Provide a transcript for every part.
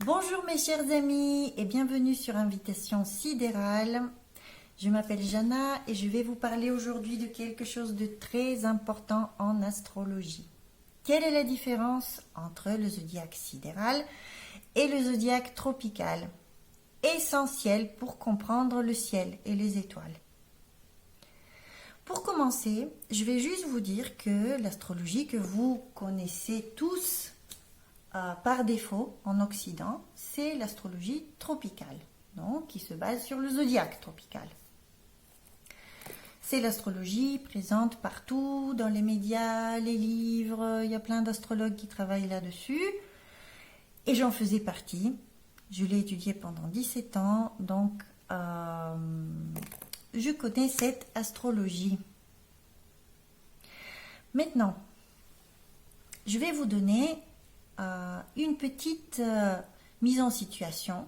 Bonjour mes chers amis et bienvenue sur Invitation Sidérale. Je m'appelle Jana et je vais vous parler aujourd'hui de quelque chose de très important en astrologie. Quelle est la différence entre le zodiaque sidéral et le zodiaque tropical? Essentiel pour comprendre le ciel et les étoiles. Pour commencer, je vais juste vous dire que l'astrologie que vous connaissez tous par défaut en Occident, c'est l'astrologie tropicale, donc qui se base sur le zodiaque tropical. C'est l'astrologie présente partout, dans les médias, les livres, il y a plein d'astrologues qui travaillent là-dessus. Et j'en faisais partie. Je l'ai étudiée pendant 17 ans, donc je connais cette astrologie. Maintenant, je vais vous donner une petite mise en situation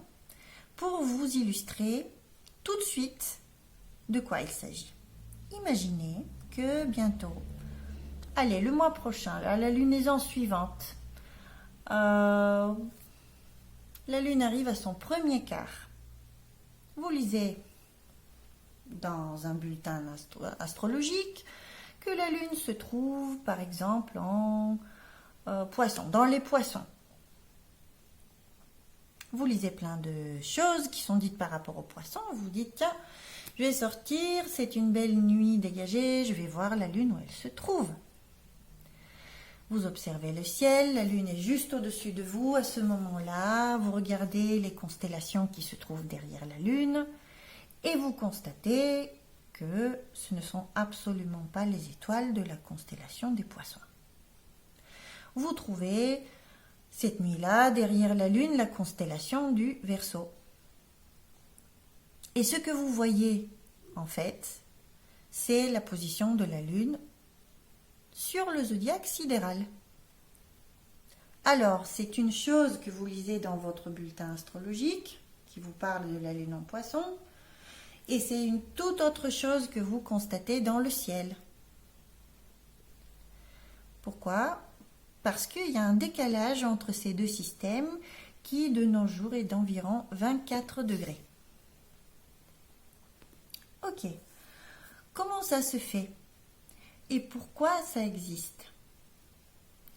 pour vous illustrer tout de suite de quoi il s'agit. Imaginez que bientôt, allez, le mois prochain, à la lunaison suivante, la lune arrive à son premier quart. Vous lisez dans un bulletin astrologique que la lune se trouve par exemple en poisson, dans les poissons. Vous lisez plein de choses qui sont dites par rapport aux poissons. Vous dites, tiens, je vais sortir, c'est une belle nuit dégagée, je vais voir la lune où elle se trouve. Vous observez le ciel, la lune est juste au-dessus de vous à ce moment-là. Vous regardez les constellations qui se trouvent derrière la lune et vous constatez que ce ne sont absolument pas les étoiles de la constellation des poissons. Vous trouvez cette nuit-là, derrière la lune, la constellation du Verseau. Et ce que vous voyez, en fait, c'est la position de la lune sur le zodiaque sidéral. Alors, c'est une chose que vous lisez dans votre bulletin astrologique, qui vous parle de la lune en poisson, et c'est une toute autre chose que vous constatez dans le ciel. Pourquoi ? Parce qu'il y a un décalage entre ces deux systèmes qui, de nos jours, est d'environ 24 degrés. Ok. Comment ça se fait? Et pourquoi ça existe?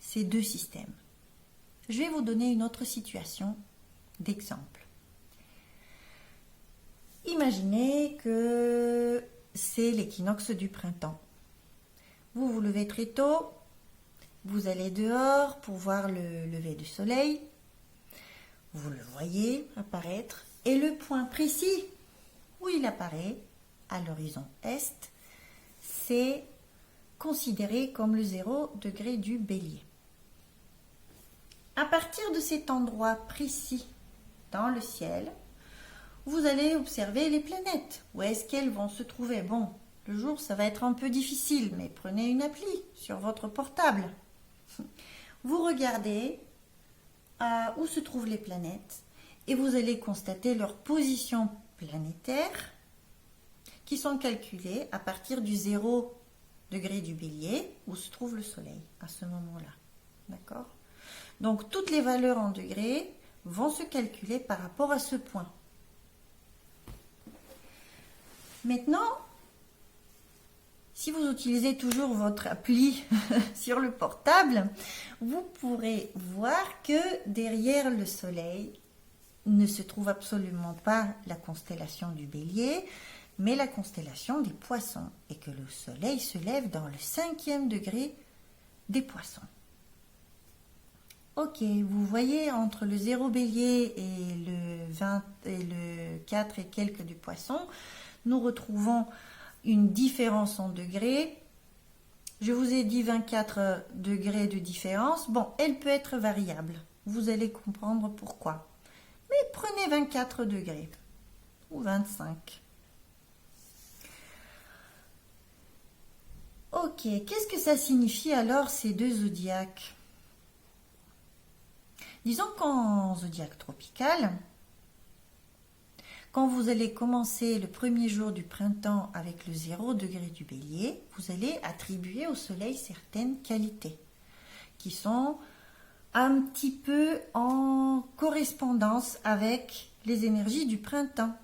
Ces deux systèmes. Je vais vous donner une autre situation d'exemple. Imaginez que c'est l'équinoxe du printemps. Vous vous levez très tôt. Vous allez dehors pour voir le lever du soleil. Vous le voyez apparaître. Et le point précis où il apparaît, à l'horizon est, c'est considéré comme le 0 degré du Bélier. À partir de cet endroit précis dans le ciel, vous allez observer les planètes. Où est-ce qu'elles vont se trouver? Bon, le jour, ça va être un peu difficile, mais prenez une appli sur votre portable. Vous regardez où se trouvent les planètes et vous allez constater leur position planétaire qui sont calculées à partir du 0 degré du Bélier où se trouve le Soleil à ce moment-là. D'accord? Donc, toutes les valeurs en degrés vont se calculer par rapport à ce point. Maintenant, si vous utilisez toujours votre appli sur le portable, vous pourrez voir que derrière le Soleil ne se trouve absolument pas la constellation du Bélier, mais la constellation des Poissons, et que le Soleil se lève dans le 5e degré des Poissons. Ok, vous voyez entre le 0 Bélier et le 4 et quelques du Poisson, nous retrouvons une différence en degrés. Je vous ai dit 24 degrés de différence. Bon, elle peut être variable. Vous allez comprendre pourquoi. Mais prenez 24 degrés ou 25. Ok, qu'est-ce que ça signifie alors ces deux zodiaques? Disons qu'en zodiaque tropical, quand vous allez commencer le premier jour du printemps avec le 0 degré du Bélier, vous allez attribuer au Soleil certaines qualités qui sont un petit peu en correspondance avec les énergies du printemps,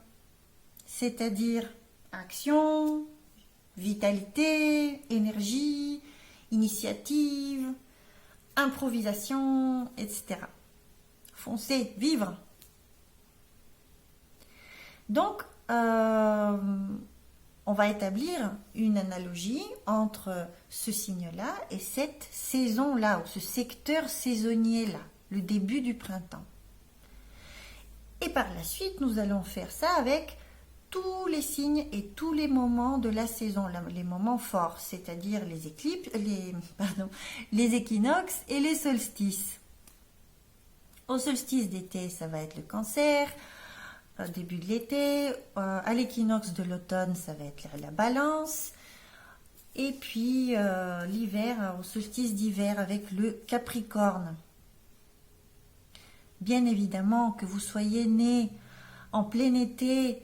c'est-à-dire action, vitalité, énergie, initiative, improvisation, etc. Foncer, vivre. Donc, on va établir une analogie entre ce signe-là et cette saison-là, ou ce secteur saisonnier-là, le début du printemps. Et par la suite, nous allons faire ça avec tous les signes et tous les moments de la saison, les moments forts, c'est-à-dire les éclipses, les équinoxes et les solstices. Au solstice d'été, ça va être le Cancer. Début de l'été, à l'équinoxe de l'automne, ça va être la Balance, et puis l'hiver, au solstice d'hiver avec le Capricorne. Bien évidemment, que vous soyez né en plein été,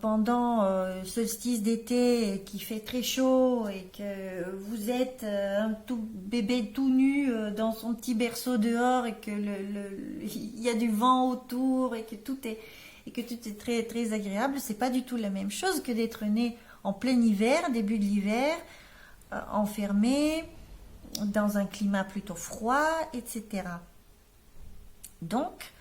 pendant le solstice d'été qui fait très chaud et que vous êtes un tout bébé tout nu dans son petit berceau dehors et que il y a du vent autour et que tout est très très agréable, c'est pas du tout la même chose que d'être né en plein hiver, début de l'hiver, enfermé dans un climat plutôt froid, etc. Donc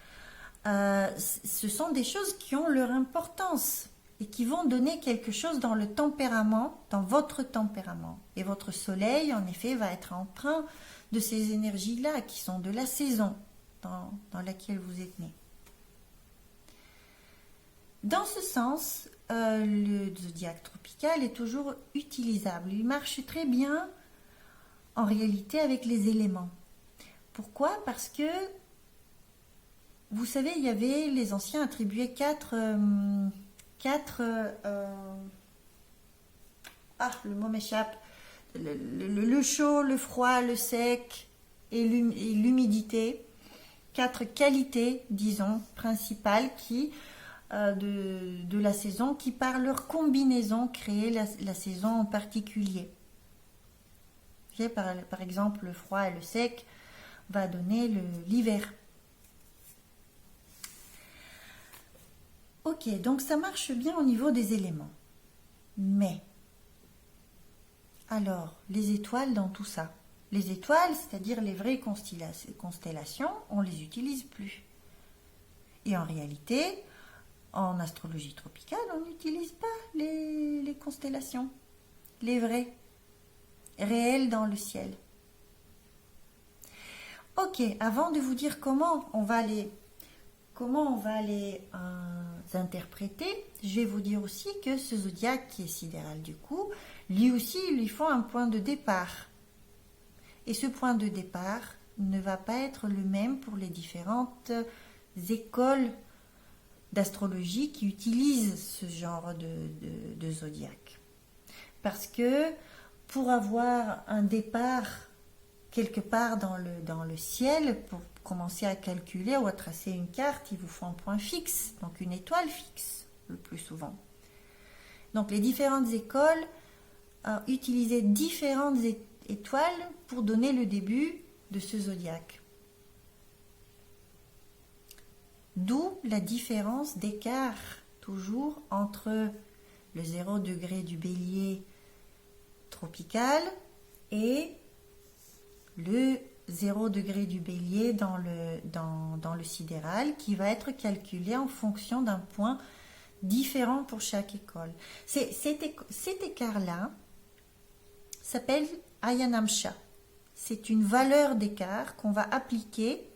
ce sont des choses qui ont leur importance et qui vont donner quelque chose dans le tempérament, dans votre tempérament. Et votre soleil, en effet, va être empreint de ces énergies-là qui sont de la saison dans laquelle vous êtes né. Dans ce sens, le zodiaque tropical est toujours utilisable. Il marche très bien, en réalité, avec les éléments. Pourquoi ? Parce que vous savez, il y avait, les anciens attribuaient quatre le mot m'échappe, le chaud, le froid, le sec et l'humidité, 4 qualités, disons, principales de la saison, qui par leur combinaison créaient la saison en particulier. Par exemple, le froid et le sec va donner l'hiver. Ok, donc ça marche bien au niveau des éléments. Mais, alors, les étoiles dans tout ça. Les étoiles, c'est-à-dire les vraies constellations, on ne les utilise plus. Et en réalité, en astrologie tropicale, on n'utilise pas les constellations. Les vraies, réelles dans le ciel. Ok, avant de vous dire comment on va les interpréter, je vais vous dire aussi que ce zodiaque qui est sidéral du coup, lui aussi, il lui faut un point de départ. Et ce point de départ ne va pas être le même pour les différentes écoles d'astrologie qui utilisent ce genre de zodiaque. Parce que pour avoir un départ quelque part dans le ciel, pour commencer à calculer ou à tracer une carte, il vous faut un point fixe, donc une étoile fixe le plus souvent. Donc les différentes écoles utilisaient différentes étoiles pour donner le début de ce zodiaque. D'où la différence d'écart toujours entre le 0 degré du bélier tropical et le 0 degré du bélier dans le sidéral, qui va être calculé en fonction d'un point différent pour chaque école. Cet écart-là s'appelle Ayanamsha. C'est une valeur d'écart qu'on va appliquer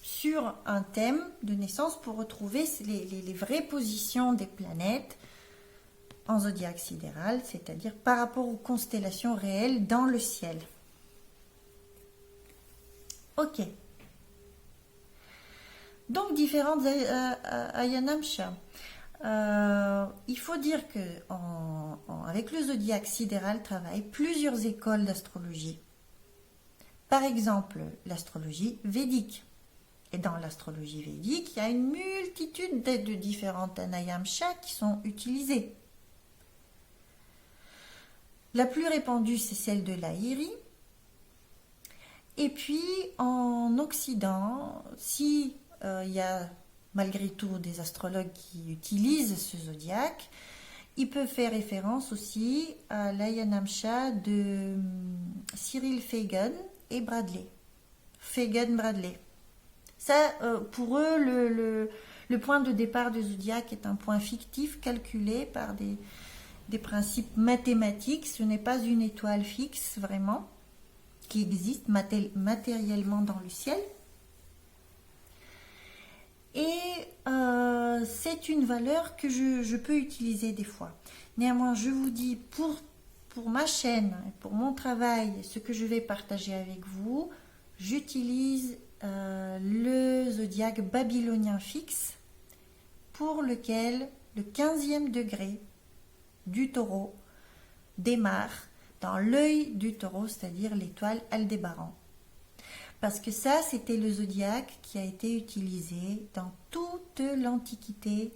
sur un thème de naissance pour retrouver les vraies positions des planètes en zodiaque sidéral, c'est-à-dire par rapport aux constellations réelles dans le ciel. Ok. Donc, différentes Ayanamsha. Il faut dire que avec le zodiaque sidéral travaillent plusieurs écoles d'astrologie. Par exemple, l'astrologie védique. Et dans l'astrologie védique, il y a une multitude de différentes Anayamsha qui sont utilisées. La plus répandue, c'est celle de l'Ahiri. Et puis en Occident, si il y a malgré tout des astrologues qui utilisent ce zodiaque, il peut faire référence aussi à l'Ayanamsha de Cyril Fagan et Bradley. Fagan-Bradley. Ça, pour eux, le point de départ du zodiaque est un point fictif calculé par des principes mathématiques. Ce n'est pas une étoile fixe, vraiment, qui existe matériellement dans le ciel. Et c'est une valeur que je peux utiliser des fois. Néanmoins, je vous dis, pour ma chaîne, pour mon travail, ce que je vais partager avec vous, j'utilise le zodiaque babylonien fixe, pour lequel le 15e degré du taureau démarre dans l'œil du taureau, c'est-à-dire l'étoile Aldébaran. Parce que ça, c'était le zodiaque qui a été utilisé dans toute l'Antiquité,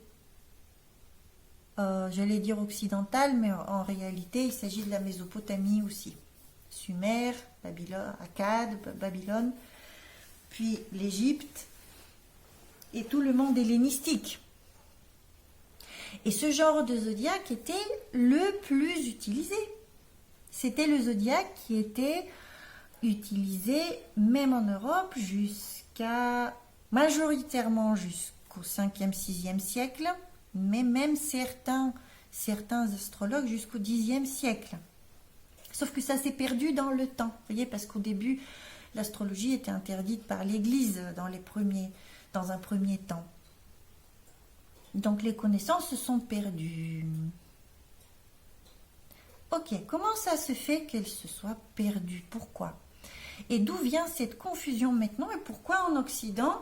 j'allais dire occidentale, mais en réalité, il s'agit de la Mésopotamie aussi. Sumer, Babylone, Akkad, Babylone, puis l'Égypte et tout le monde hellénistique. Et ce genre de zodiaque était le plus utilisé. C'était le zodiaque qui était utilisé même en Europe majoritairement jusqu'au 5e, 6e siècle, mais même certains astrologues jusqu'au 10e siècle. Sauf que ça s'est perdu dans le temps, vous voyez, parce qu'au début, l'astrologie était interdite par l'Église dans un premier temps. Donc les connaissances se sont perdues. Ok, comment ça se fait qu'elles se soient perdues? Pourquoi? Et d'où vient cette confusion maintenant? Et pourquoi en Occident,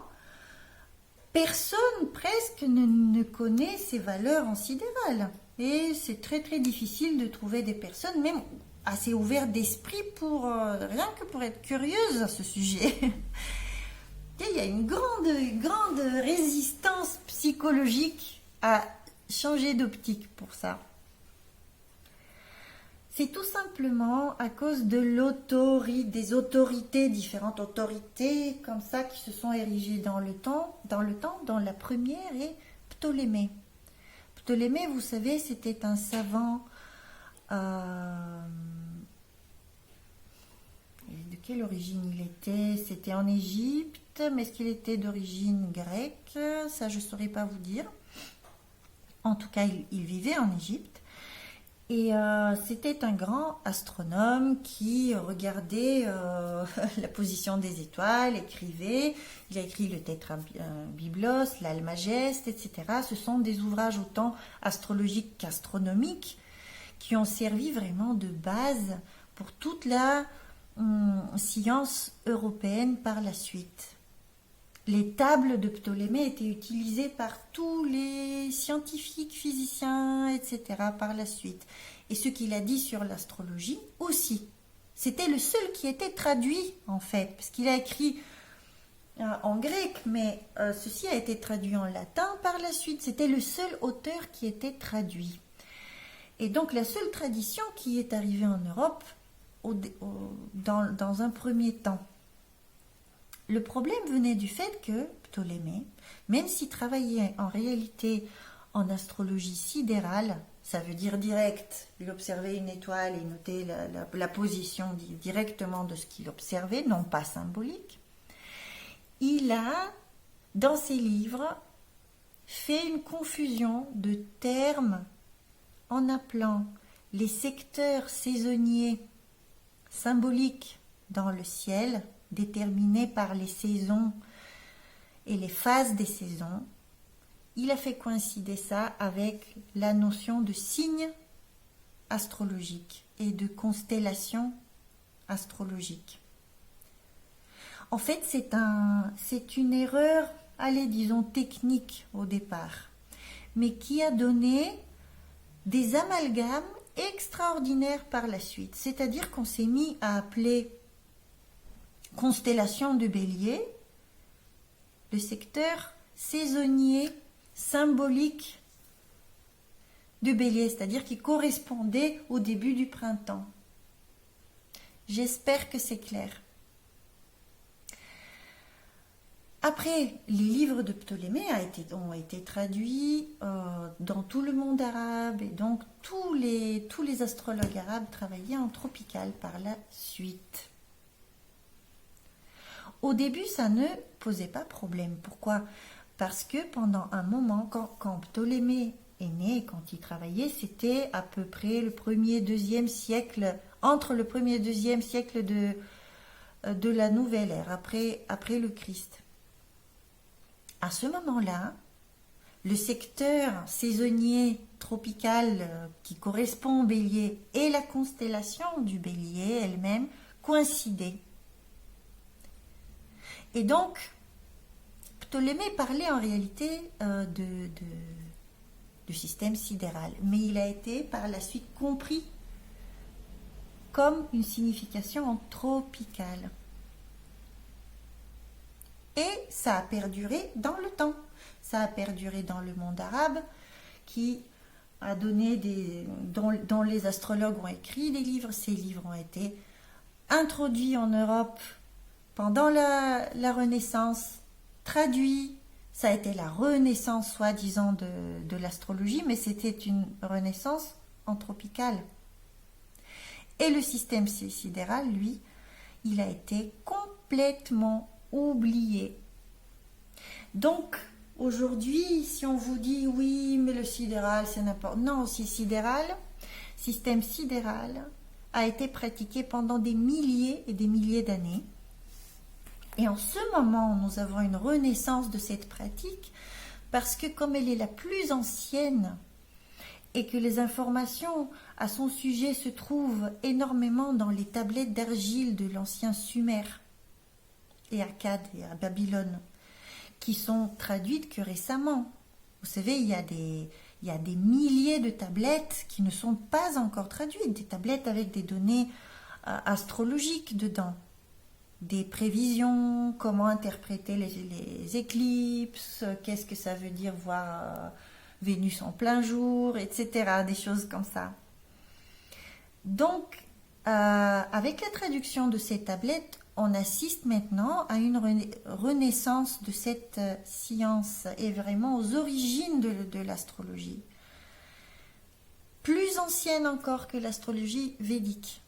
personne presque ne connaît ces valeurs en sidéral? Et c'est très très difficile de trouver des personnes, même assez ouvertes d'esprit, rien que pour être curieuses à ce sujet. Il y a une grande résistance psychologique à changer d'optique pour ça. C'est tout simplement à cause de des autorités, différentes autorités comme ça qui se sont érigées dans le temps, dont la première est Ptolémée. Ptolémée, vous savez, c'était un savant de quelle origine il était? C'était en Égypte, mais est-ce qu'il était d'origine grecque? Ça, je ne saurais pas vous dire. En tout cas, il vivait en Égypte. Et c'était un grand astronome qui regardait la position des étoiles, écrivait. Il a écrit le Tétrabiblos, l'Almageste, etc. Ce sont des ouvrages autant astrologiques qu'astronomiques qui ont servi vraiment de base pour toute la science européenne par la suite. Les tables de Ptolémée étaient utilisées par tous les scientifiques, physiciens, etc. par la suite. Et ce qu'il a dit sur l'astrologie aussi. C'était le seul qui était traduit, en fait, parce qu'il a écrit en grec, mais ceci a été traduit en latin par la suite. C'était le seul auteur qui était traduit. Et donc la seule tradition qui est arrivée en Europe dans un premier temps. Le problème venait du fait que Ptolémée, même s'il travaillait en réalité en astrologie sidérale, ça veut dire direct, il observait une étoile et notait la position directement de ce qu'il observait, non pas symbolique, il a, dans ses livres, fait une confusion de termes en appelant les secteurs saisonniers symboliques dans le ciel, déterminé par les saisons et les phases des saisons, il a fait coïncider ça avec la notion de signe astrologique et de constellation astrologique. En fait, c'est une erreur, disons technique au départ, mais qui a donné des amalgames extraordinaires par la suite. C'est-à-dire qu'on s'est mis à appeler constellation de Bélier le secteur saisonnier symbolique de Bélier, c'est-à-dire qui correspondait au début du printemps. J'espère que c'est clair. Après, les livres de Ptolémée ont été traduits dans tout le monde arabe, et donc tous les astrologues arabes travaillaient en tropical par la suite. Au début, ça ne posait pas problème. Pourquoi? Parce que pendant un moment, quand Ptolémée est né, quand il travaillait, c'était à peu près le 1er, 2e siècle, entre le 1er et 2e siècle de la nouvelle ère, après le Christ. À ce moment-là, le secteur saisonnier tropical qui correspond au Bélier et la constellation du Bélier elle-même coïncidaient. Et donc, Ptolémée parlait en réalité du système sidéral, mais il a été par la suite compris comme une signification en tropical. Et ça a perduré dans le temps. Ça a perduré dans le monde arabe, qui a donné dont les astrologues ont écrit des livres. Ces livres ont été introduits en Europe pendant la Renaissance, traduits. Ça a été la renaissance, soi-disant, de l'astrologie, mais c'était une renaissance en tropical. Et le système sidéral, lui, il a été complètement oublié. Donc, aujourd'hui, si on vous dit oui, mais le sidéral, c'est n'importe... Non, système sidéral a été pratiqué pendant des milliers et des milliers d'années. Et en ce moment, nous avons une renaissance de cette pratique parce que comme elle est la plus ancienne et que les informations à son sujet se trouvent énormément dans les tablettes d'argile de l'ancien Sumer et Akkad et à Babylone, qui sont traduites que récemment. Vous savez, il y a des milliers de tablettes qui ne sont pas encore traduites, des tablettes avec des données astrologiques dedans, des prévisions, comment interpréter les éclipses, qu'est-ce que ça veut dire voir Vénus en plein jour, etc., des choses comme ça. Donc, avec la traduction de ces tablettes, on assiste maintenant à une renaissance de cette science et vraiment aux origines de l'astrologie. Plus ancienne encore que l'astrologie védique,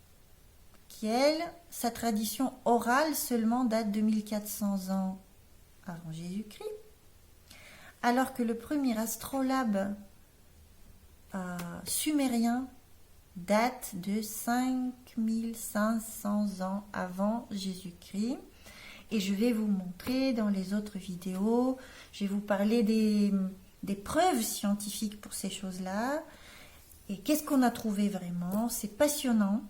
qui, elle, sa tradition orale seulement date de 1400 ans avant Jésus-Christ, alors que le premier astrolabe sumérien date de 5500 ans avant Jésus-Christ. Et je vais vous montrer dans les autres vidéos, je vais vous parler des preuves scientifiques pour ces choses-là. Et qu'est-ce qu'on a trouvé vraiment? C'est passionnant.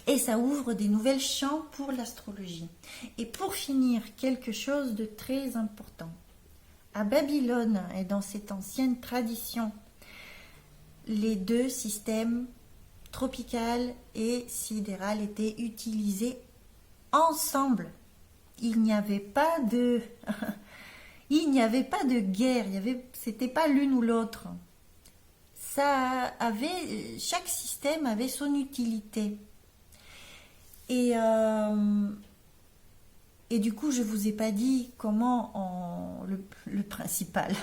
Et ça ouvre des nouvelles champs pour l'astrologie. Et pour finir, quelque chose de très important. À Babylone et dans cette ancienne tradition, les deux systèmes tropical et sidéral étaient utilisés ensemble. Il n'y avait pas de guerre, c'était pas l'une ou l'autre. Chaque système avait son utilité. Et du coup, je vous ai pas dit comment le principal.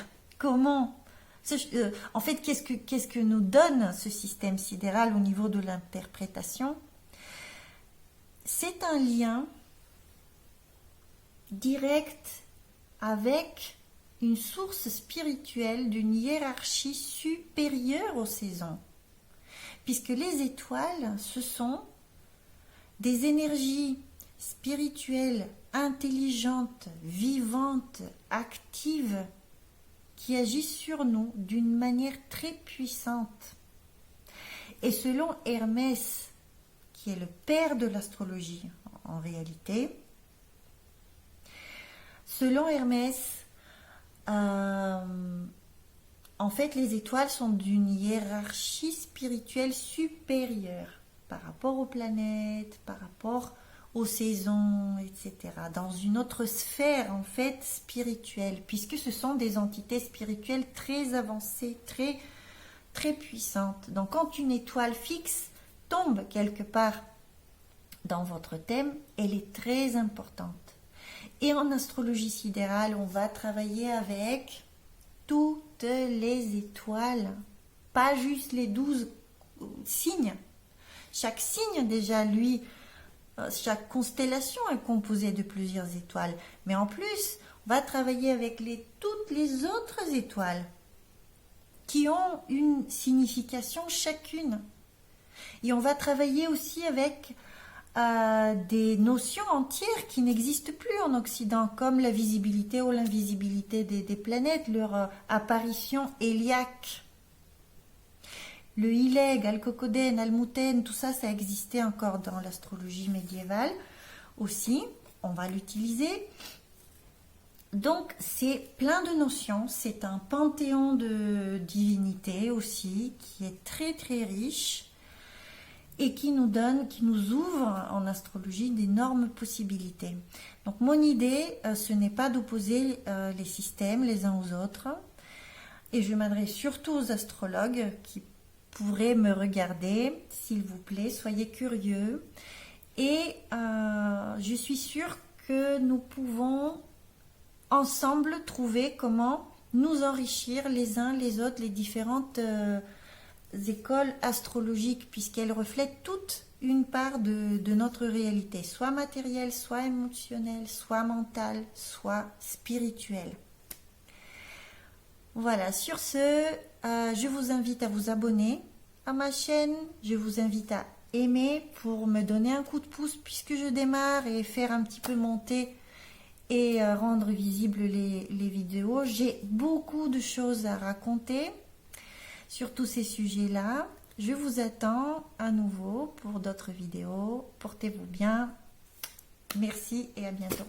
En fait, qu'est-ce que nous donne ce système sidéral au niveau de l'interprétation? C'est un lien direct avec une source spirituelle d'une hiérarchie supérieure aux saisons. Puisque les étoiles, ce sont des énergies spirituelles, intelligentes, vivantes, actives, qui agissent sur nous d'une manière très puissante. Et selon Hermès, qui est le père de l'astrologie en réalité, selon Hermès, en fait les étoiles sont d'une hiérarchie spirituelle supérieure par rapport aux planètes, par rapport aux saisons, etc. Dans une autre sphère, en fait, spirituelle, puisque ce sont des entités spirituelles très avancées, très, très puissantes. Donc, quand une étoile fixe tombe quelque part dans votre thème, elle est très importante. Et en astrologie sidérale, on va travailler avec toutes les étoiles, pas juste les 12 signes. Chaque signe, déjà, lui, chaque constellation est composée de plusieurs étoiles. Mais en plus, on va travailler avec toutes les autres étoiles qui ont une signification chacune. Et on va travailler aussi avec des notions entières qui n'existent plus en Occident, comme la visibilité ou l'invisibilité des planètes, leur apparition héliaque. Le Hileg, Alcocoden, Almuten, tout ça, ça existait encore dans l'astrologie médiévale aussi. On va l'utiliser. Donc, c'est plein de notions. C'est un panthéon de divinités aussi, qui est très très riche et qui nous ouvre en astrologie d'énormes possibilités. Donc, mon idée, ce n'est pas d'opposer les systèmes les uns aux autres. Et je m'adresse surtout aux astrologues qui pourraient me regarder. S'il vous plaît, soyez curieux. Et je suis sûre que nous pouvons ensemble trouver comment nous enrichir les uns les autres, les différentes écoles astrologiques, puisqu'elles reflètent toute une part de notre réalité, soit matérielle, soit émotionnelle, soit mentale, soit spirituelle. Voilà, sur ce, je vous invite à vous abonner à ma chaîne, je vous invite à aimer pour me donner un coup de pouce puisque je démarre et faire un petit peu monter et rendre visibles les vidéos. J'ai beaucoup de choses à raconter sur tous ces sujets-là. Je vous attends à nouveau pour d'autres vidéos. Portez-vous bien. Merci et à bientôt.